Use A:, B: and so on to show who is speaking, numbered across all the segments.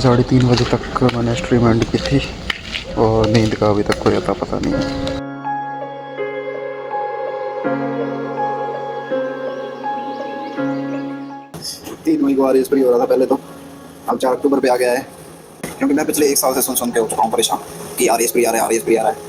A: 3:30 बजे तक मैंने स्ट्रीम एंड की थी और नींद का अभी तक कोई अता पता नहीं है।
B: तीन मई को आर फ्री हो रहा था पहले तो, अब 4 अक्टूबर पे आ गया है, क्योंकि मैं पिछले 1 साल से सुन के हो चुका हूँ परेशान कि आर फ्री आ रहा है, आर फ्री आ रहा है।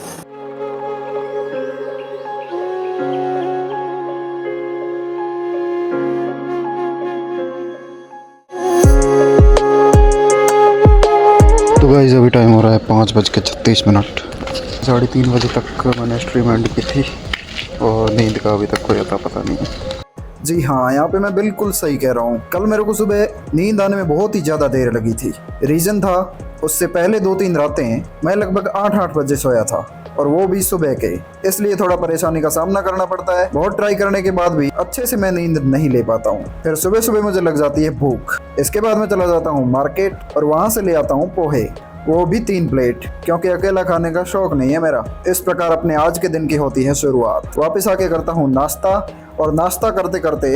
A: तो गाइस अभी टाइम हो रहा है 5:36। 3:30 बजे तक मैंने स्ट्रीम एंड की थी और नींद का अभी तक कोई अता पता नहीं है।
C: जी हाँ, यहाँ पे मैं बिल्कुल सही कह रहा हूँ। कल मेरे को सुबह नींद आने में बहुत ही ज़्यादा देर लगी थी। रीज़न था, उससे पहले 2-3 रातें मैं लगभग 8 बजे सोया था, और वो भी सुबह के। इसलिए थोड़ा परेशानी का सामना करना पड़ता है। बहुत ट्राई करने के बाद भी अच्छे से मैं नींद नहीं ले पाता हूँ। फिर सुबह सुबह मुझे लग जाती है भूख। इसके बाद मैं चला जाता हूँ मार्केट और वहाँ से ले आता हूँ पोहे, वो भी 3 प्लेट, क्योंकि अकेला खाने का शौक नहीं है मेरा। इस प्रकार अपने आज के दिन की होती है शुरुआत। वापस आके करता हूँ नाश्ता, और नाश्ता करते करते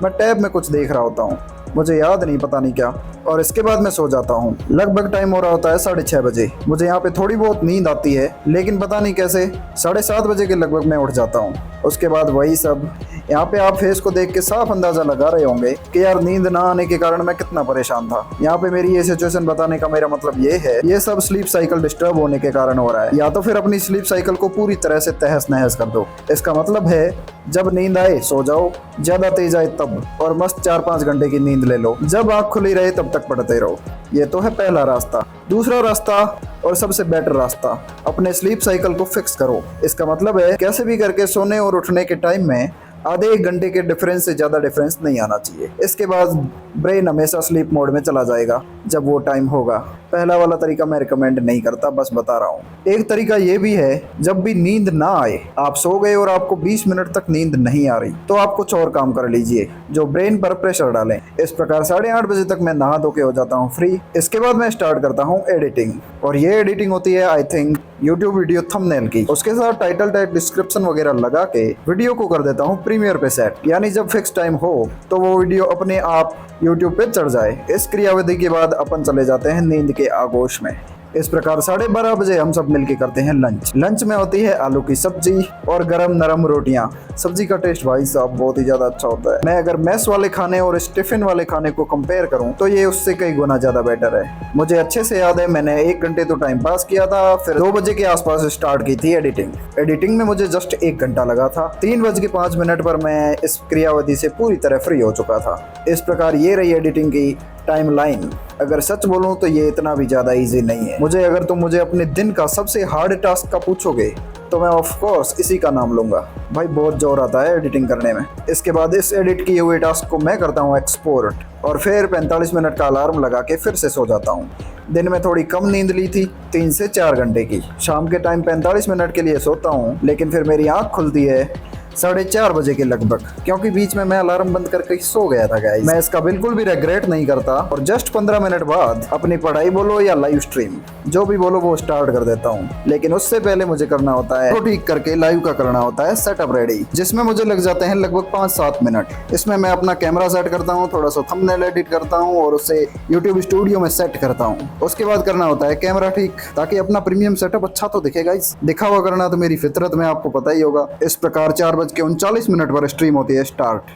C: मैं टैब में कुछ देख रहा होता हूँ, मुझे याद नहीं पता नहीं क्या, और इसके बाद मैं सो जाता हूँ। लगभग टाइम हो रहा होता है 6:30 बजे। मुझे यहाँ पे थोड़ी बहुत नींद आती है, लेकिन पता नहीं कैसे 7:30 बजे के लगभग मैं उठ जाता हूँ। उसके बाद वही सब। यहाँ पे आप फेस को देख के साफ अंदाजा लगा रहे होंगे कि यार नींद ना आने के कारण मैं कितना परेशान था। यहाँ पे मेरी ये सिचुएशन बताने का मेरा मतलब ये है, ये सब स्लीप साइकिल डिस्टर्ब होने के कारण हो रहा है। या तो फिर अपनी स्लीप साइकिल को पूरी तरह से तहस नहस कर दो। इसका मतलब है जब नींद आए सो जाओ, ज्यादा तेज आए तब, और मस्त 4-5 घंटे की नींद ले लो। जब आँख खुली रहे तब तक पढ़ते रहो। ये तो है पहला रास्ता। दूसरा रास्ता और सबसे बेटर रास्ता, अपने स्लीप साइकिल को फिक्स करो। इसका मतलब है कैसे भी करके सोने और उठने के टाइम में आधे 1 घंटे के डिफरेंस से ज़्यादा डिफरेंस नहीं आना चाहिए। इसके बाद ब्रेन हमेशा स्लीप मोड में चला जाएगा जब वो टाइम होगा। पहला वाला तरीका मैं रिकमेंड नहीं करता, बस बता रहा हूँ। एक तरीका ये भी है, जब भी नींद ना आए, आप सो गए और आपको 20 मिनट तक नींद नहीं आ रही, तो आप कुछ और काम कर लीजिए जो ब्रेन पर प्रेशर डालें। इस प्रकार 8:30 बजे तक मैं नहा धो के हो जाता हूँ फ्री। इसके बाद मैं स्टार्ट करता हूँ एडिटिंग, और ये एडिटिंग होती है I think YouTube video thumbnail की। उसके साथ टाइटल टैग डिस्क्रिप्शन वगैरह लगा के वीडियो को कर देता हूँ प्रीमियर पे सेट, यानी जब फिक्स टाइम हो तो वो वीडियो अपने आप यूट्यूब पे चढ़ जाए। इस क्रियाविधि के बाद अपन चले जाते हैं नींद के आगोश में। इस प्रकार 12:30 बजे हम सब मिलके करते हैं लंच। लंच में होती है आलू की सब्जी और गरम नरम रोटियां। सब्जी का टेस्ट भाई साहब बहुत ही ज्यादा अच्छा होता है। मैं अगर मेस वाले खाने और इस टिफिन वाले खाने को कंपेयर करूं तो ये उससे कई गुना ज्यादा बेटर है। मुझे अच्छे से याद है, मैंने 1 घंटे तो टाइम पास किया था, फिर 2 बजे के आसपास स्टार्ट की थी एडिटिंग। एडिटिंग में मुझे जस्ट 1 घंटा लगा था। 3:05 पर मैं इस क्रियाविधि से पूरी तरह फ्री हो चुका था। इस प्रकार ये रही एडिटिंग की टाइमलाइन। अगर सच बोलूं तो ये इतना भी ज़्यादा इजी नहीं है। अगर तुम मुझे अपने दिन का सबसे हार्ड टास्क का पूछोगे तो मैं ऑफ कोर्स इसी का नाम लूंगा। भाई बहुत जोर आता है एडिटिंग करने में। इसके बाद इस एडिट किए हुए टास्क को मैं करता हूँ एक्सपोर्ट, और फिर 45 मिनट का अलार्म लगा के फिर से सो जाता हूँ। दिन में थोड़ी कम नींद ली थी, 3 से 4 घंटे की। शाम के टाइम 45 मिनट के लिए सोता हूँ, लेकिन फिर मेरी आँख खुलती है 4:30 बजे के लगभग, क्योंकि बीच में मैं अलार्म बंद करके सो गया था गाइस। मैं इसका बिल्कुल भी रिग्रेट नहीं करता, और जस्ट 15 मिनट बाद अपनी पढ़ाई बोलो या लाइव स्ट्रीम जो भी बोलो वो स्टार्ट कर देता हूँ। लेकिन उससे पहले मुझे करना होता है तो ठीक करके लाइव का करना होता है सेटअप रेडी, जिसमें मुझे लग जाते हैं लगभग 5-7 मिनट। इसमें मैं अपना कैमरा सेट करता हूँ, थोड़ा सा थंबनेल एडिट करता हूँ और उसे यूट्यूब स्टूडियो में सेट करता हूँ। उसके बाद करना होता है कैमरा ठीक, ताकि अपना प्रीमियम सेटअप अच्छा तो दिखे गाइस। दिखावा करना तो मेरी फितरत में आपको पता ही होगा। इस प्रकार 4:39 पर स्ट्रीम होती है स्टार्ट।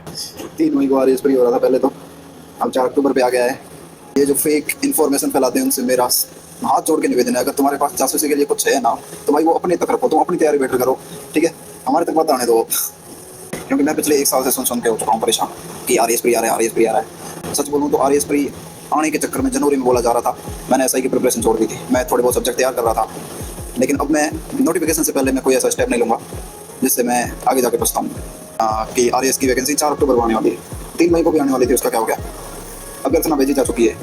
B: 3 मई को आर फ्री हो रहा था पहले तो, अब 4 अक्टूबर पे आ गया है। ये जो फेक इन्फॉर्मेशन फैलाते हैं उनसे मेरा हाथ जोड़ के निवेदन है, अगर तुम्हारे पास जासूसी के लिए कुछ है ना तो भाई वो अपने तक रखो, तुम अपनी तैयारी बेटर करो, ठीक है? हमारे तक मत आने दो, क्योंकि मैं पिछले 1 साल से सुन के हो चुका हूँ परेशान कि आर फ्री आ रहा है, आर फ्री आ रहा है। सच बोलूँ तो आर फ्री आने के चक्कर में जनवरी में बोला जा रहा था, मैंने एसआई की प्रिपरेशन छोड़ दी थी। मैं थोड़े बहुत सब्जेक्ट तैयार कर रहा था, लेकिन अब मैं नोटिफिकेशन से पहले मैं कोई ऐसा स्टेप नहीं लूँगा जिससे मैं आगे जाके पछताऊँ कि आर की वैकेंसी 4 अक्टूबर को आने वाली है। 3 मई को भी आने वाली थी, उसका क्या हो गया? अब गर्जना भेजी जा चुकी है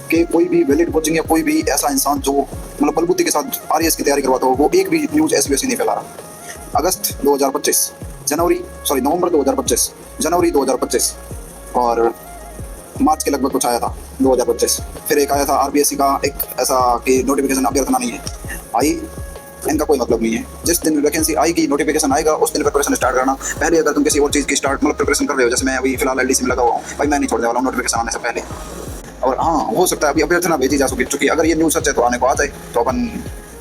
B: कि कोई भी वैलिड कोचिंग या कोई भी ऐसा इंसान जो मतलब बलबुद्धि के साथ आर की तैयारी करवाता हो, वो एक भी न्यूज़ ऐसी वैसी नहीं फैला रहा। अगस्त 2025, नवंबर 2025, जनवरी 2025 और मार्च के लगभग कुछ आया था 2025। फिर एक आया था आरपीएससी का एक ऐसा कि नोटिफिकेशन अभ्यर्थना नहीं है आई। इनका कोई मतलब नहीं है। जिस दिन वैकेंसी आएगी, नोटिफिकेशन आएगा, उस दिन प्रिपरेशन स्टार्ट करना। पहले अगर तुम किसी और चीज़ की स्टार्ट मतलब प्रिपरेशन कर रहे हो, जैसे मैं अभी फिलहाल एलडीसी में लगा हुआ हूँ, भाई मैं नहीं छोड़ने वाला हूँ नोटिफिकेशन आने से पहले। और हाँ, हो सकता है अभी अभ्यर्थना भेजी जा चुकी, अगर ये न्यूज़ सच है तो आने को आ जाए, तो अपन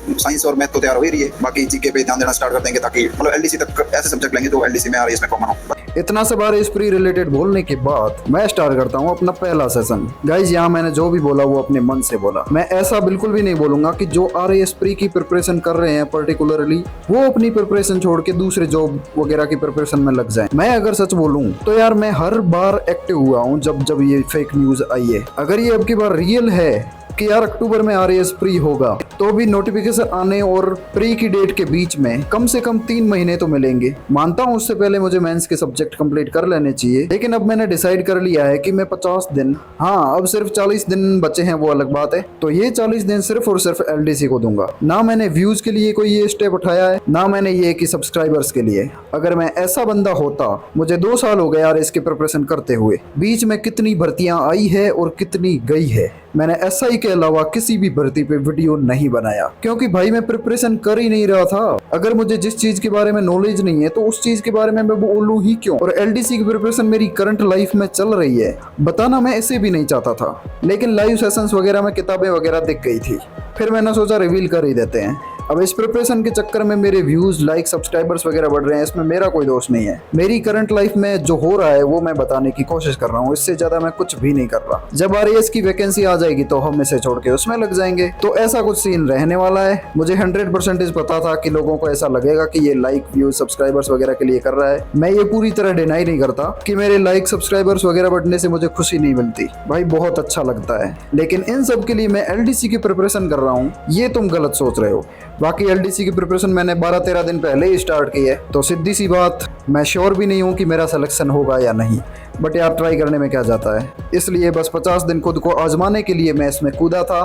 B: साइंस और मैथ तो तैयार हो ही रही है, बाकी जीके पे ध्यान देना स्टार्ट कर देंगे, ताकि मतलब एलडीसी तक ऐसे सब्जेक्ट लेंगे जो एलडीसी में आरएएस में कॉमन हो।
C: इतना सब आरएएस प्री रिलेटेड बोलने के बाद मैं स्टार्ट करता हूँ अपना पहला सेशन। गाइज यहाँ मैंने जो भी बोला वो अपने मन से बोला। मैं ऐसा बिल्कुल भी नहीं बोलूंगा कि जो आरएएस प्री की प्रिपरेशन कर रहे हैं पर्टिकुलरली वो अपनी प्रिपरेशन छोड़ के दूसरे जॉब वगैरह की प्रिपरेशन में लग जाए। मैं अगर सच बोलूं तो यार मैं हर बार एक्टिव हुआ हूँ जब ये फेक न्यूज आई है। अगर ये अब की बार रियल है कि यार अक्टूबर में आरएएस प्री होगा तो भी नोटिफिकेशन आने और प्री की डेट के बीच में कम से कम 3 महीने तो मिलेंगे। मानता हूँ उससे पहले मुझे मेंस के सब्जेक्ट कंप्लीट कर लेने चाहिए, लेकिन अब मैंने डिसाइड कर लिया है कि मैं 50 दिन, हाँ अब सिर्फ 40 दिन बचे हैं वो अलग बात है, तो ये 40 दिन सिर्फ और सिर्फ एलडीसी को दूंगा। ना मैंने व्यूज के लिए कोई ये स्टेप उठाया है, ना मैंने ये कि सब्सक्राइबर्स के लिए। अगर मैं ऐसा बंदा होता, मुझे 2 साल हो गए यार इसकी प्रिपरेशन करते हुए, बीच में कितनी भर्तियां आई है और कितनी गई है, मैंने एसआई के अलावा किसी भी भर्ती पे वीडियो नहीं बनाया, क्योंकि भाई मैं प्रिपरेशन कर ही नहीं रहा था। अगर मुझे जिस चीज के बारे में नॉलेज नहीं है तो उस चीज के बारे में मैं बोलूं ही क्यों। और एलडीसी की प्रिपरेशन मेरी करंट लाइफ में चल रही है, बताना मैं ऐसे भी नहीं चाहता था, लेकिन लाइव सेशंस वगैरह में किताबें वगैरह दिख गई थी, फिर मैंने सोचा रिवील कर ही देते हैं। अब इस प्रिपरेशन के चक्कर में मेरे व्यूज, लाइक, सब्सक्राइबर्स वगैरह बढ़ रहे हैं, इसमें मेरा कोई दोष नहीं है। मेरी करंट लाइफ में जो हो रहा है वो मैं बताने की कोशिश कर रहा हूँ, इससे ज्यादा मैं कुछ भी नहीं कर रहा। जब आरएएस की वैकेंसी आ जाएगी तो हम इसे छोड़ के उसमें लग जाएंगे, तो ऐसा कुछ सीन रहने वाला है। मुझे 100% पता था कि लोगों को ऐसा लगेगा कि ये लाइक, व्यूज, सब्सक्राइबर्स वगैरह के लिए कर रहा है। मैं ये पूरी तरह डिनाई नहीं करता कि मेरे लाइक, सब्सक्राइबर्स वगैरह बढ़ने से मुझे खुशी नहीं मिलती, भाई बहुत अच्छा लगता है, लेकिन इन सब के लिए मैं एलडीसी की प्रिपरेशन कर रहा हूँ, ये तुम गलत सोच रहे हो। बाकी एलडीसी की प्रिपरेशन मैंने 12-13 दिन पहले ही स्टार्ट की है, तो सीधी सी बात मैं श्योर भी नहीं हूँ कि मेरा सिलेक्शन होगा या नहीं, बट यार ट्राई करने में क्या जाता है। इसलिए बस 50 दिन खुद को आजमाने के लिए मैं इसमें कूदा था।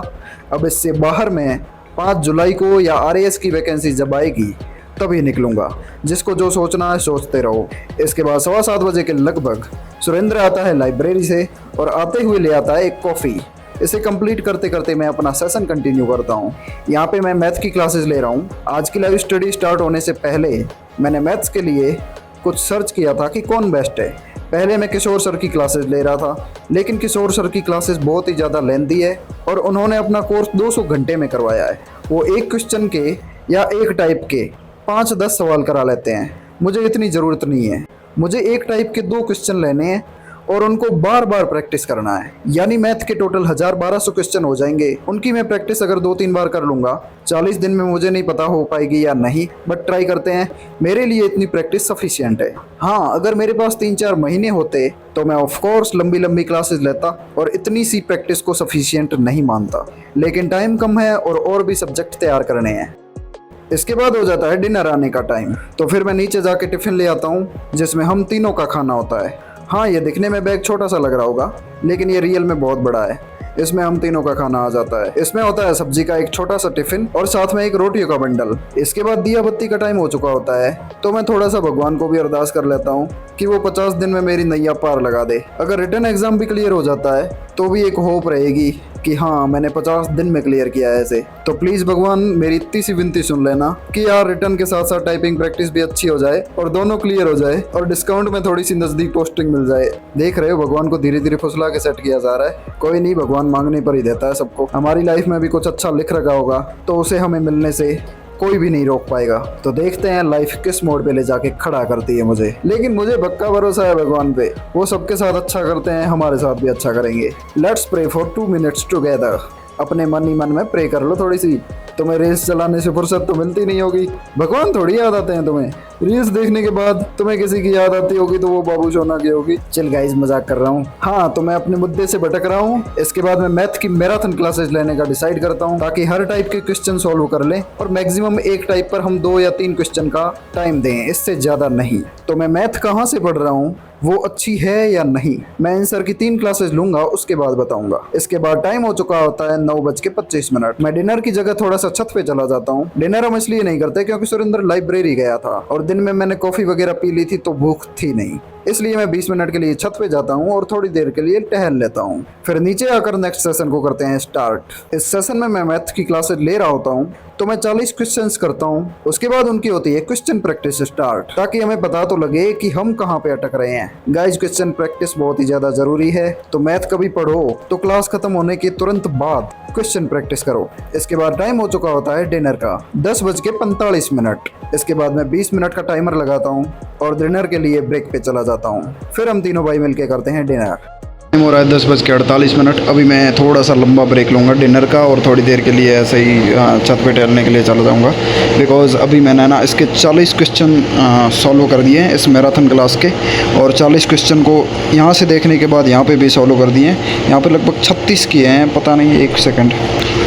C: अब इससे बाहर मैं 5 जुलाई को या आरएएस की वैकेंसी जब आएगी तभी निकलूंगा। जिसको जो सोचना है सोचते रहो। इसके बाद 7:15 बजे के लगभग सुरेंद्र आता है लाइब्रेरी से और आते हुए ले आता है एक कॉफ़ी। इसे कंप्लीट करते करते मैं अपना सेशन कंटिन्यू करता हूँ। यहाँ पे मैं मैथ की क्लासेस ले रहा हूँ। आज की लाइव स्टडी स्टार्ट होने से पहले मैंने मैथ्स के लिए कुछ सर्च किया था कि कौन बेस्ट है। पहले मैं किशोर सर की क्लासेस ले रहा था, लेकिन किशोर सर की क्लासेस बहुत ही ज़्यादा लेंथी है और उन्होंने अपना कोर्स 200 घंटे में करवाया है। वो एक क्वेश्चन के या एक टाइप के 5-10 सवाल करा लेते हैं। मुझे इतनी ज़रूरत नहीं है, मुझे एक टाइप के 2 क्वेश्चन लेने हैं और उनको बार बार प्रैक्टिस करना है। यानी मैथ के टोटल 1000-1200 क्वेश्चन हो जाएंगे। उनकी मैं प्रैक्टिस अगर 2-3 बार कर लूँगा 40 दिन में, मुझे नहीं पता हो पाएगी या नहीं, बट ट्राई करते हैं। मेरे लिए इतनी प्रैक्टिस सफिशिएंट है। हाँ, अगर मेरे पास 3-4 महीने होते तो मैं ऑफकोर्स लंबी लंबी क्लासेस लेता और इतनी सी प्रैक्टिस को सफिशिएंट नहीं मानता, लेकिन टाइम कम है और भी सब्जेक्ट तैयार करने हैं। इसके बाद हो जाता है डिनर आने का टाइम, तो फिर मैं नीचे जाके टिफ़िन ले आता हूँ जिसमें हम तीनों का खाना होता है। हाँ, ये दिखने में बैग छोटा सा लग रहा होगा, लेकिन ये रियल में बहुत बड़ा है। इसमें हम तीनों का खाना आ जाता है। इसमें होता है सब्जी का एक छोटा सा टिफिन और साथ में एक रोटियों का बंडल। इसके बाद दिया बत्ती का टाइम हो चुका होता है, तो मैं थोड़ा सा भगवान को भी अरदास कर लेता हूँ कि वो 50 दिन में मेरी नैया पार लगा दे। अगर रिटर्न एग्जाम भी क्लियर हो जाता है तो भी एक होप रहेगी कि हाँ, मैंने 50 दिन में क्लियर किया है ऐसे। तो प्लीज़ भगवान मेरी इतनी सी विनती सुन लेना कि यार रिटर्न के साथ साथ टाइपिंग प्रैक्टिस भी अच्छी हो जाए और दोनों क्लियर हो जाए और डिस्काउंट में थोड़ी सी नज़दीक पोस्टिंग मिल जाए। देख रहे हो, भगवान को धीरे धीरे फुसला के सेट किया जा रहा है। कोई नहीं, भगवान मांगने पर ही देता है सबको। हमारी लाइफ में भी कुछ अच्छा लिख रखा होगा तो उसे हमें मिलने से कोई भी नहीं रोक पाएगा। तो देखते हैं लाइफ किस मोड़ पे ले जाके खड़ा करती है मुझे। लेकिन मुझे पक्का भरोसा है भगवान पे, वो सबके साथ अच्छा करते हैं, हमारे साथ भी अच्छा करेंगे। Let's pray for 2 minutes together. अपने मन ही मन में प्रे कर लो थोड़ी सी। तुम्हें रील्स चलाने से फुर्सत तो मिलती नहीं होगी, भगवान थोड़ी याद आते हैं तुम्हें। रील्स देखने के बाद तुम्हें किसी की याद आती होगी तो वो बाबू सोना की होगी। चल गाइस, मजाक कर रहा हूँ। हाँ, तो मैं अपने मुद्दे से भटक रहा हूँ। इसके बाद मैं मैथ की मैराथन क्लासेस लेने का डिसाइड करता हूँ ताकि हर टाइप के क्वेश्चन सॉल्व कर लें और मैक्सिमम एक टाइप पर हम 2 या 3 क्वेश्चन का टाइम दें, इससे ज्यादा नहीं। तो मैं मैथ कहाँ से पढ़ रहा हूँ, वो अच्छी है या नहीं, मैं इन सर की 3 क्लासेस लूंगा, उसके बाद बताऊंगा। इसके बाद टाइम हो चुका होता है 9:25। मैं डिनर की जगह थोड़ा सा छत पे चला जाता हूँ। डिनर हम इसलिए नहीं करते क्योंकि सुरेंद्र लाइब्रेरी गया था और दिन में मैंने कॉफी वगैरह पी ली थी तो भूख थी नहीं, इसलिए मैं 20 मिनट के लिए छत पे जाता हूँ और थोड़ी देर के लिए टहल लेता हूँ। फिर नीचे आकर नेक्स्ट सेशन को करते हैं स्टार्ट। इस सेशन में मैं मैथ की क्लासेस ले रहा होता हूँ तो मैं 40 क्वेश्चंस करता हूँ, उसके बाद उनकी होती है क्वेश्चन प्रैक्टिस स्टार्ट, ताकि हमें पता तो लगे कि हम कहाँ पे अटक रहे हैं। गाइस क्वेश्चन प्रैक्टिस बहुत ही ज्यादा जरूरी है, तो मैथ कभी पढ़ो तो क्लास खत्म होने के तुरंत बाद क्वेश्चन प्रैक्टिस करो। इसके बाद टाइम हो चुका होता है डिनर का 10:45। इसके बाद मैं 20 मिनट का टाइमर लगाता हूँ और डिनर के लिए ब्रेक पे चला जाता हूँ। फिर हम तीनों भाई मिलके करते हैं डिनर।
A: टाइम हो रहा है 10:48। अभी मैं थोड़ा सा लंबा ब्रेक लूँगा डिनर का और थोड़ी देर के लिए ऐसे ही छत पे टहलने के लिए चला जाऊँगा, बिकॉज़ अभी मैंने ना इसके 40 क्वेश्चन सॉल्व कर दिए हैं इस मैराथन क्लास के, और 40 क्वेश्चन को यहाँ से देखने के बाद यहाँ पे भी सॉल्व कर दिए हैं। यहाँ पे लगभग 36 किए हैं, पता नहीं 1 सेकंड,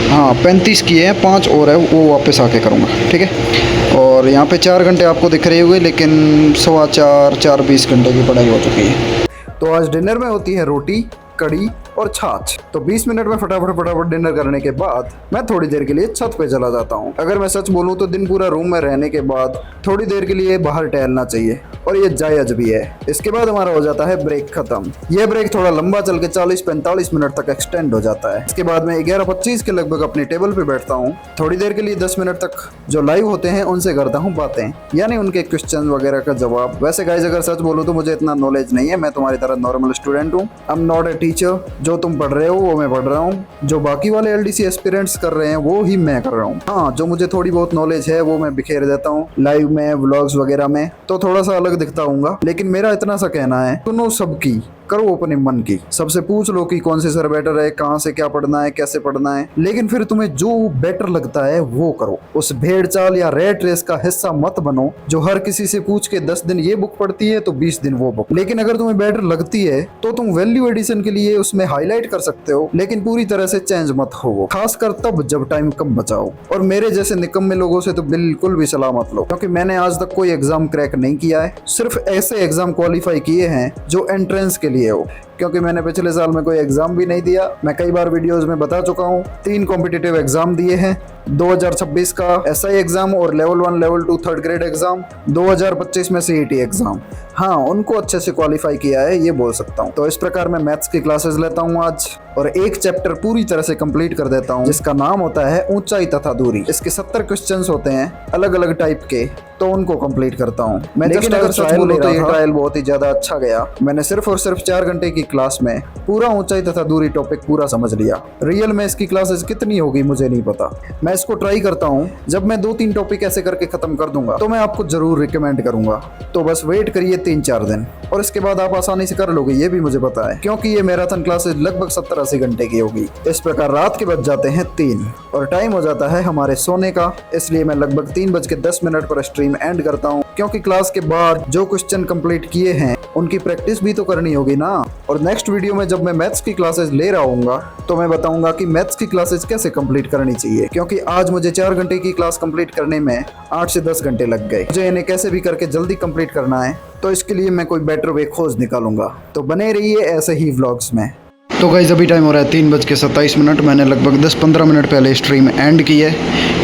A: हाँ 35 किए हैं, 5 और है वो वापस आके करूँगा, ठीक है। और यहाँ पे 4 घंटे आपको दिख रहे हुए, लेकिन 4:15-4:20 घंटे की पढ़ाई हो चुकी है।
C: तो आज डिनर में होती है रोटी, कड़ी और छाछ। तो 20 मिनट में फटाफट डिनर करने के बाद मैं थोड़ी देर के लिए छत पे चला जाता हूँ। अगर मैं सच बोलूँ तो दिन पूरा रूम में रहने के बाद थोड़ी देर के लिए बाहर टहलना चाहिए, और ये जायज भी है। इसके बाद हमारा हो जाता है ब्रेक खत्म। यह ब्रेक थोड़ा लंबा चल के 40-45 मिनट तक एक्सटेंड हो जाता है। इसके बाद मैं 11:25 के लगभग अपने टेबल पे बैठता हूँ। थोड़ी देर के लिए 10 मिनट तक जो लाइव होते हैं उनसे करता हूँ बातें, यानी उनके क्वेश्चन वगैरह का जवाब। वैसे गाइस अगर सच बोलूँ तो मुझे इतना नॉलेज नहीं है, मैं तुम्हारी तरह नॉर्मल स्टूडेंट हूँ। I am not a teacher. जो तुम पढ़ रहे हो वो मैं पढ़ रहा हूँ, जो बाकी वाले LDC एस्पिरेंट्स कर रहे हैं वो ही मैं कर रहा हूँ। हाँ, जो मुझे थोड़ी बहुत नॉलेज है वो मैं बिखेर देता हूँ लाइव में, व्लॉग्स वगैरह में, तो थोड़ा सा अलग दिखता हूँगा। लेकिन मेरा इतना सा कहना है, सुनो सबकी, करो अपने मन की, सबसे पूछ लो कि कौन से सर बेटर है, कहाँ से क्या पढ़ना है, कैसे पढ़ना है, लेकिन फिर तुम्हें जो बेटर लगता है वो करो। उस भेड़ चाल या रेट रेस का हिस्सा मत बनो जो हर किसी से पूछ के 10 दिन ये बुक पढ़ती है तो 20 दिन वो बुक। लेकिन अगर तुम्हें बेटर लगती है तो तुम वैल्यू एडिशन के लिए उसमें हाईलाइट कर सकते हो, लेकिन पूरी तरह से चेंज मत हो, खासकर तब जब टाइम कम बचाओ। और मेरे जैसे निकम्मे लोगों से तो बिल्कुल भी सलाह मत लो, क्योंकि मैंने आज तक कोई एग्जाम क्रैक नहीं किया है, सिर्फ ऐसे एग्जाम क्वालिफाई किए हैं जो एंट्रेंस के लिए हो, क्योंकि मैंने पिछले साल में कोई एग्जाम भी नहीं दिया। मैं कई बार वीडियोस में बता चुका हूँ, 3 कॉम्पिटिटिव एग्जाम दिए हैं, 2026 का SI एग्जाम और level 1 level 2 third grade exam, 2025 में CET एग्जाम। हाँ, उनको अच्छे से क्वालिफाई किया है ये बोल सकता हूँ। तो इस प्रकार मैं मैथ्स की क्लासेस लेता हूँ आज, और एक चैप्टर पूरी तरह से कंप्लीट कर देता हूँ जिसका नाम होता है ऊंचाई तथा दूरी। इसके 70 क्वेश्चंस होते हैं अलग अलग टाइप के, तो उनको कंप्लीट करता हूँ मैं। लेकिन अगर सच बोलूं तो ये ट्रायल बहुत ही ज्यादा अच्छा गया। मैंने सिर्फ और सिर्फ 4 घंटे की क्लास में पूरा ऊंचाई तथा दूरी टॉपिक पूरा समझ लिया। रियल में इसकी क्लासेस कितनी होगी मुझे नहीं पता, मैं इसको ट्राई करता हूँ। जब मैं 2-3 टॉपिक ऐसे करके खत्म कर दूंगा तो मैं आपको जरूर रिकमेंड करूंगा। तो बस वेट करिए 3-4 दिन, और इसके बाद आप आसानी से कर लोगे, ये भी मुझे पता है, क्योंकि ये मैराथन क्लासेस लगभग 70-80 घंटे की होगी। इस प्रकार रात के बज जाते हैं 3 और टाइम हो जाता है हमारे सोने का, इसलिए मैं लगभग 3:10 पर स्ट्रीम एंड करता हूँ, क्योंकि क्लास के बाद जो क्वेश्चन कंप्लीट किए हैं उनकी प्रैक्टिस भी तो करनी होगी ना। और नेक्स्ट वीडियो में जब मैं मैथ्स की क्लासेस ले रहा हूँगा तो मैं बताऊंगा कि मैथ्स की क्लासेस कैसे कंप्लीट करनी चाहिए, क्योंकि आज मुझे 4 घंटे की क्लास कंप्लीट करने में 8 से 10 घंटे लग गए। मुझे इन्हें कैसे भी करके जल्दी कंप्लीट करना है, तो इसके लिए मैं कोई बेटर वे खोज निकालूंगा। तो बने रहिए ऐसे ही व्लॉग्स में।
A: तो गाइस अभी टाइम हो रहा है 3:27। मैंने लगभग 10-15 मिनट पहले स्ट्रीम एंड की है,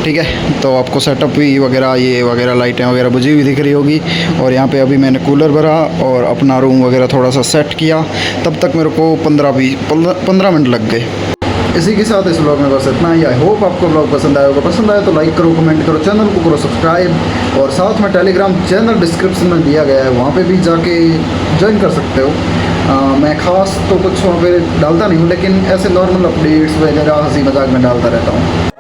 A: ठीक है। तो आपको सेटअप भी वगैरह ये वगैरह लाइटें वगैरह बुझी हुई दिख रही होगी, और यहाँ पे अभी मैंने कूलर भरा और अपना रूम वगैरह थोड़ा सा सेट किया। तब तक मेरे को 15 मिनट लग गए। इसी के साथ इस ब्लॉग में बस इतना ही। आई होप आपको ब्लॉग पसंद आया होगा। पसंद आया तो लाइक करो, कमेंट करो, चैनल को करो सब्सक्राइब, और साथ में टेलीग्राम चैनल डिस्क्रिप्शन में दिया गया है, वहाँ पे भी जाके ज्वाइन कर सकते हो। मैं खास तो कुछ वहाँ पे डालता नहीं हूँ, लेकिन ऐसे नॉर्मल अपडेट्स वगैरह हंसी मजाक में डालता रहता हूँ।